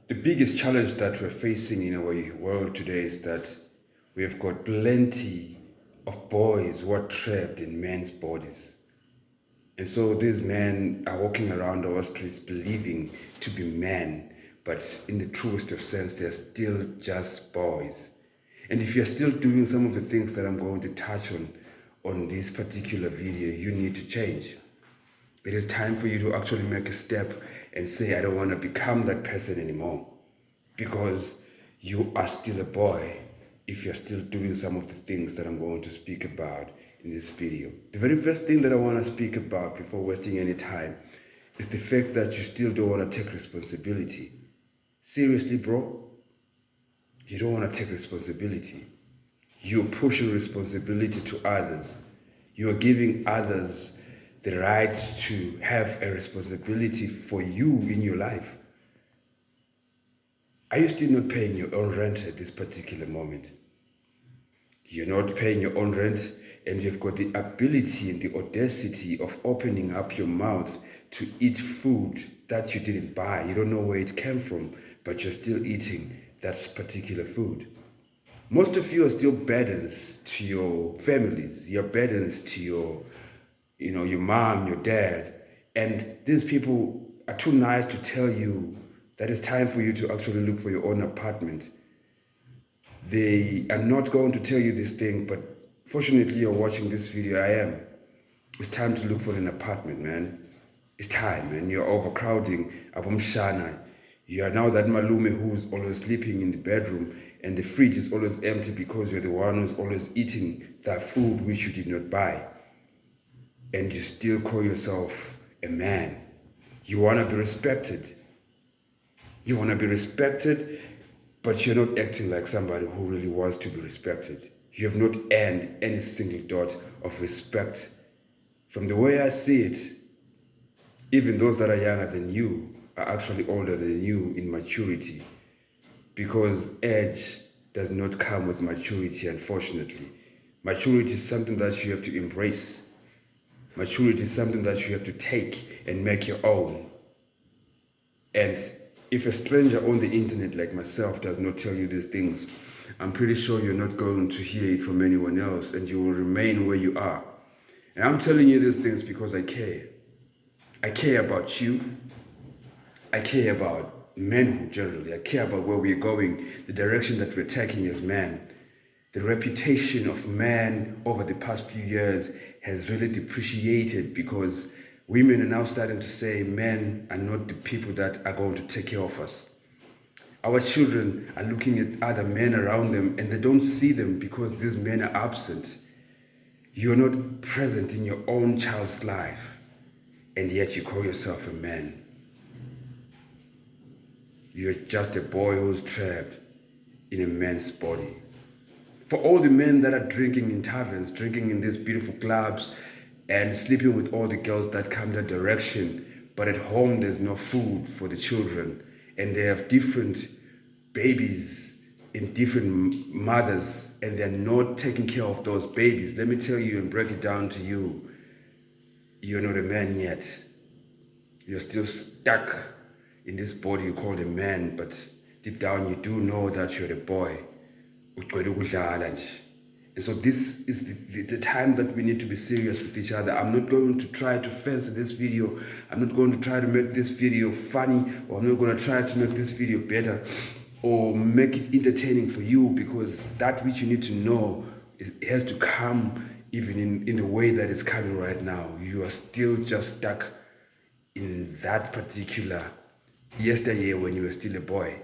The biggest challenge that we're facing in our world today is that we have got plenty of boys who are trapped in men's bodies. And so these men are walking around our streets believing to be men, but in the truest of sense, they're still just boys. And if you're still doing some of the things that I'm going to touch on this particular video, you need to change. It is time for you to actually make a step and say, I don't want to become that person anymore. Because you are still a boy if you're still doing some of the things that I'm going to speak about in this video. The very first thing that I want to speak about before wasting any time is the fact that you still don't want to take responsibility. Seriously, bro? You don't want to take responsibility. You're pushing responsibility to others. You are giving others the right to have a responsibility for you in your life. Are you still not paying your own rent at this particular moment? You're not paying your own rent, and you've got the ability and the audacity of opening up your mouth to eat food that you didn't buy. You don't know where it came from, but you're still eating that particular food. Most of you are still burdens to your families. You're burdens to your mom, your dad. And these people are too nice to tell you that it's time for you to actually look for your own apartment. They are not going to tell you this thing, but fortunately you're watching this video. I am. It's time to look for an apartment, man. It's time, man. You're overcrowding. Abumshana. You are now that malume who's always sleeping in the bedroom and the fridge is always empty because you're the one who's always eating that food which you did not buy. And you still call yourself a man. You want to be respected. You want to be respected, but you're not acting like somebody who really wants to be respected. You have not earned any single dot of respect. From the way I see it, even those that are younger than you are actually older than you in maturity, because age does not come with maturity, unfortunately. Maturity is something that you have to embrace. Maturity is something that you have to take and make your own. And if a stranger on the internet like myself does not tell you these things, I'm pretty sure you're not going to hear it from anyone else, and you will remain where you are. And I'm telling you these things because I care. I care about you. I care about manhood generally. I care about where we're going, the direction that we're taking as men. The reputation of man over the past few years has really depreciated because women are now starting to say men are not the people that are going to take care of us. Our children are looking at other men around them and they don't see them because these men are absent. You're not present in your own child's life, and yet you call yourself a man. You're just a boy who's trapped in a man's body. For all the men that are drinking in taverns, drinking in these beautiful clubs, and sleeping with all the girls that come that direction, but at home there's no food for the children, and they have different babies in different mothers, and they're not taking care of those babies. Let me tell you and break it down to you. You're not a man yet. You're still stuck in this body you call a man, but deep down you do know that you're a boy. And so this is the time that we need to be serious with each other. I'm not going to try to fancy this video. I'm not going to try to make this video funny, or I'm not going to try to make this video better or make it entertaining for you, because that which you need to know, it has to come even in the way that it's coming right now. You are still just stuck in that particular yesteryear when you were still a boy.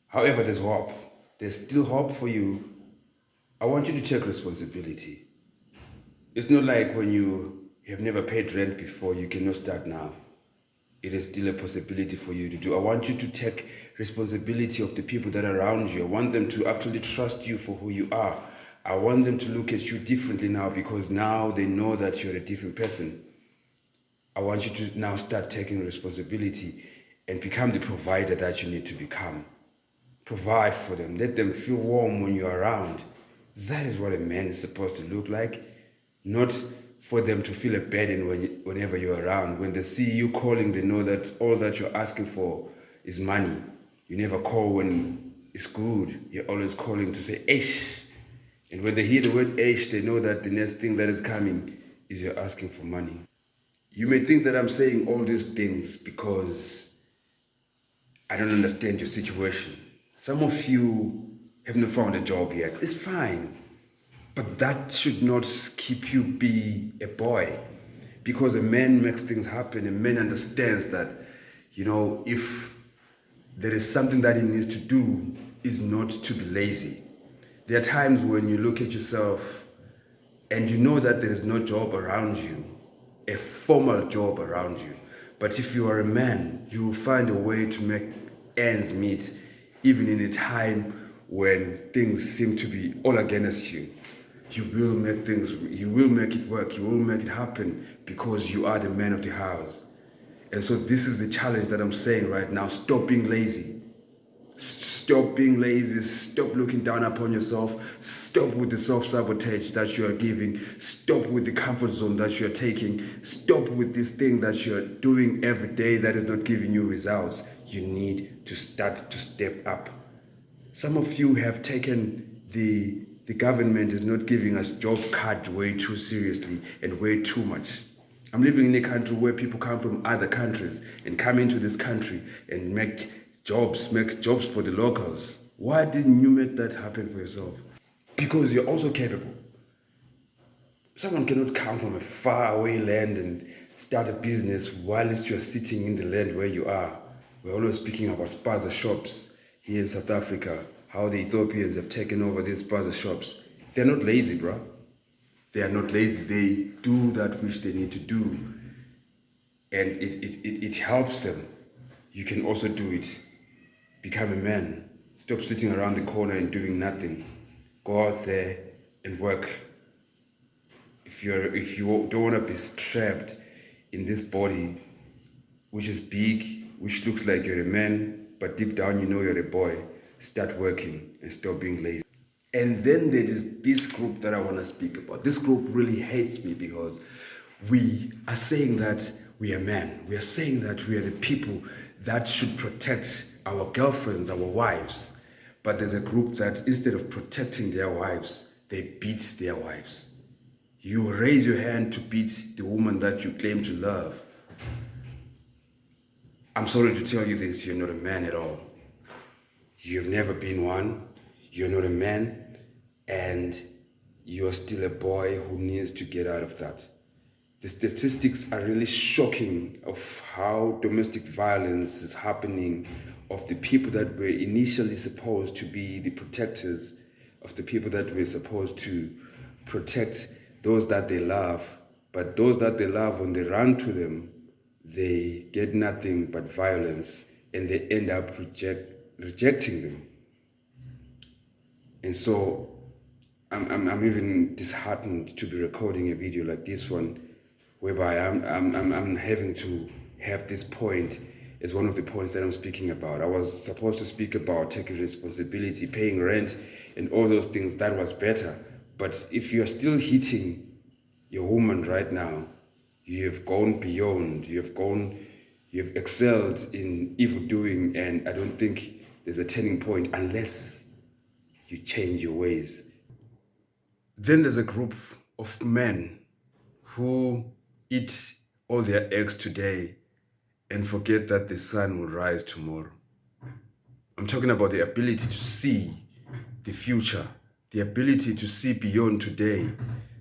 However, there's hope. There's still hope for you. I want you to take responsibility. It's not like when you have never paid rent before, you cannot start now. It is still a possibility for you to do. I want you to take responsibility of the people that are around you. I want them to actually trust you for who you are. I want them to look at you differently now, because now they know that you're a different person. I want you to now start taking responsibility and become the provider that you need to become. Provide for them. Let them feel warm when you're around. That is what a man is supposed to look like. Not for them to feel a burden whenever you're around. When they see you calling, they know that all that you're asking for is money. You never call when it's good. You're always calling to say, Eish. And when they hear the word Eish, they know that the next thing that is coming is you're asking for money. You may think that I'm saying all these things because I don't understand your situation. Some of you have not found a job yet. It's fine. But that should not keep you be a boy. Because a man makes things happen. A man understands that, if there is something that he needs to do, is not to be lazy. There are times when you look at yourself and you know that there is no job around you, a formal job around you. But if you are a man, you will find a way to make ends meet, even in a time when things seem to be all against you. You will make it work, you will make it happen because you are the man of the house. And so this is the challenge that I'm saying right now. Stop being lazy. Stop being lazy. Stop looking down upon yourself. Stop with the self-sabotage that you are giving. Stop with the comfort zone that you are taking. Stop with this thing that you are doing every day that is not giving you results. You need to start to step up. Some of you have taken the government is not giving us job card way too seriously and way too much. I'm living in a country where people come from other countries and come into this country and make jobs for the locals. Why didn't you make that happen for yourself? Because you're also capable. Someone cannot come from a faraway land and start a business whilst you're sitting in the land where you are. We're always speaking about spaza shops here in South Africa, how the Ethiopians have taken over these spaza shops. They're not lazy, bro. They are not lazy. They do that which they need to do. And it helps them. You can also do it. Become a man. Stop sitting around the corner and doing nothing. Go out there and work. If you don't want to be trapped in this body, which is big, which looks like you're a man, but deep down you know you're a boy, start working and stop being lazy. And then there is this group that I want to speak about. This group really hates me because we are saying that we are men. We are saying that we are the people that should protect our girlfriends, our wives. But there's a group that instead of protecting their wives, they beat their wives. You raise your hand to beat the woman that you claim to love. I'm sorry to tell you this, you're not a man at all. You've never been one. You're not a man. And you're still a boy who needs to get out of that. The statistics are really shocking of how domestic violence is happening of the people that were initially supposed to be the protectors, of the people that were supposed to protect those that they love. But those that they love, when they run to them, they get nothing but violence and they end up rejecting them. And so I'm even disheartened to be recording a video like this one, whereby I'm having to have this point as one of the points that I'm speaking about. I was supposed to speak about taking responsibility, paying rent, and all those things. That was better. But if you're still hitting your woman right now, you have gone beyond. You've excelled in evil doing, and I don't think there's a turning point unless you change your ways. Then there's a group of men who eat all their eggs today and forget that the sun will rise tomorrow. I'm talking about the ability to see the future, the ability to see beyond today,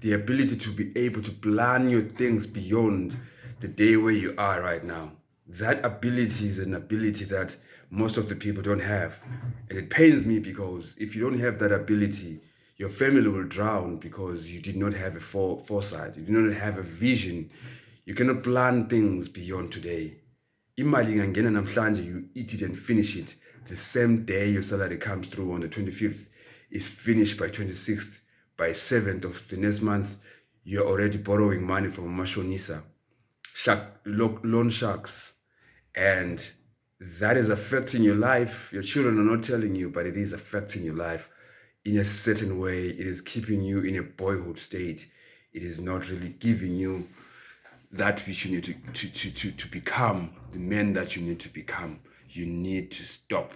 the ability to be able to plan your things beyond the day where you are right now. That ability is an ability that most of the people don't have. And it pains me because if you don't have that ability, your family will drown because you did not have a foresight. You did not have a vision. You cannot plan things beyond today. Imali ingangena namhlanje, you eat it and finish it. The same day your salary comes through on the 25th, is finished by 26th. By 7th of the next month, you're already borrowing money from Mashonisa, loan sharks. And that is affecting your life. Your children are not telling you, but it is affecting your life in a certain way. It is keeping you in a boyhood state. It is not really giving you that which you need to become, the man that you need to become, you need to stop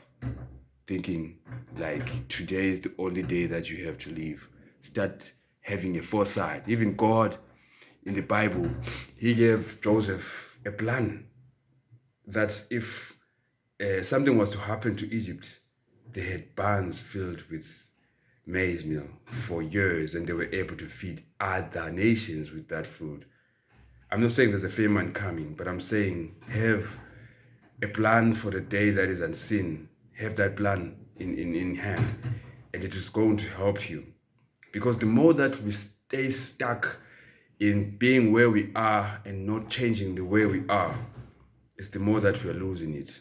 thinking like today is the only day that you have to live. Start having a foresight. Even God in the Bible, he gave Joseph a plan that if something was to happen to Egypt, they had barns filled with maize meal for years, and they were able to feed other nations with that food. I'm not saying there's a famine coming, but I'm saying have a plan for the day that is unseen. Have that plan in hand, and it is going to help you. Because the more that we stay stuck in being where we are and not changing the way we are, it's the more that we are losing it.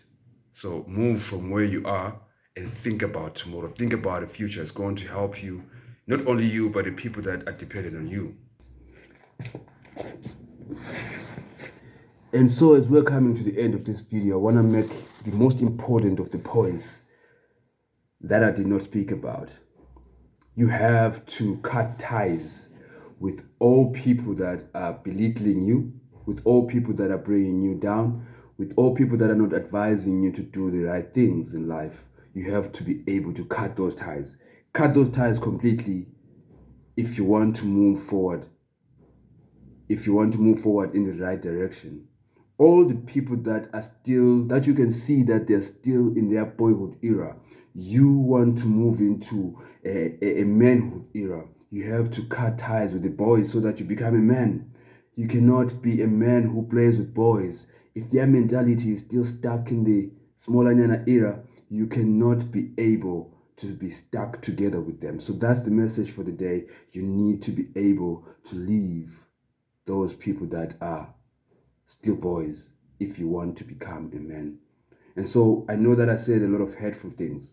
So move from where you are and think about tomorrow. Think about the future. It's going to help you, not only you, but the people that are dependent on you. And so as we're coming to the end of this video, I want to make the most important of the points that I did not speak about. You have to cut ties with all people that are belittling you, with all people that are bringing you down, with all people that are not advising you to do the right things in life. You have to be able to cut those ties. Cut those ties completely if you want to move forward. If you want to move forward in the right direction. All the people that are still, that you can see that they're still in their boyhood era, you want to move into a manhood era. You have to cut ties with the boys so that you become a man. You cannot be a man who plays with boys. If their mentality is still stuck in the smallanyana era, you cannot be able to be stuck together with them. So that's the message for the day. You need to be able to leave those people that are still boys if you want to become a man. And so I know that I said a lot of hurtful things.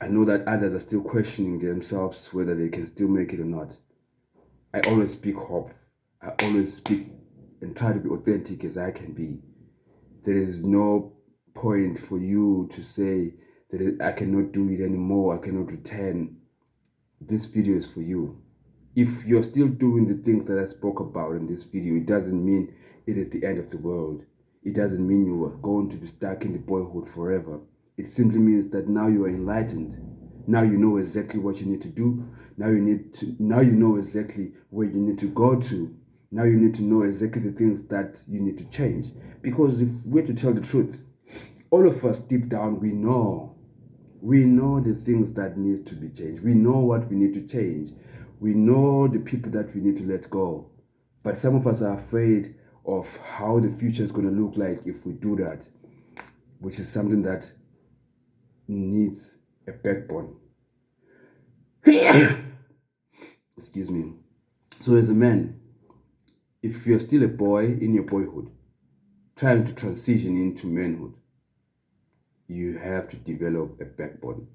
I know that others are still questioning themselves whether they can still make it or not. I always speak hope. I always speak and try to be authentic as I can be. There is no point for you to say that I cannot do it anymore, I cannot return. This video is for you. If you're still doing the things that I spoke about in this video, it doesn't mean it is the end of the world. It doesn't mean you are going to be stuck in the boyhood forever. It simply means that now you are enlightened. Now you know exactly what you need to do. Now you know exactly where you need to go to. Now you need to know exactly the things that you need to change. Because if we're to tell the truth, all of us deep down, we know the things that need to be changed. We know what we need to change. We know the people that we need to let go. But some of us are afraid of how the future is going to look like if we do that, which is something that needs a backbone. Excuse me. So as a man, if you're still a boy in your boyhood, trying to transition into manhood, you have to develop a backbone.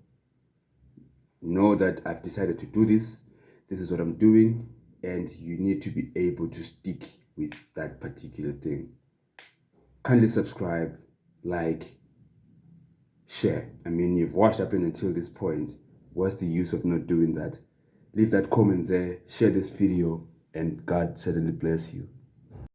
Know that I've decided to do this. This is what I'm doing, and you need to be able to stick with that particular thing. Kindly subscribe, like, share. I mean, you've watched up until this point. What's the use of not doing that? Leave that comment there, share this video, and God certainly bless you.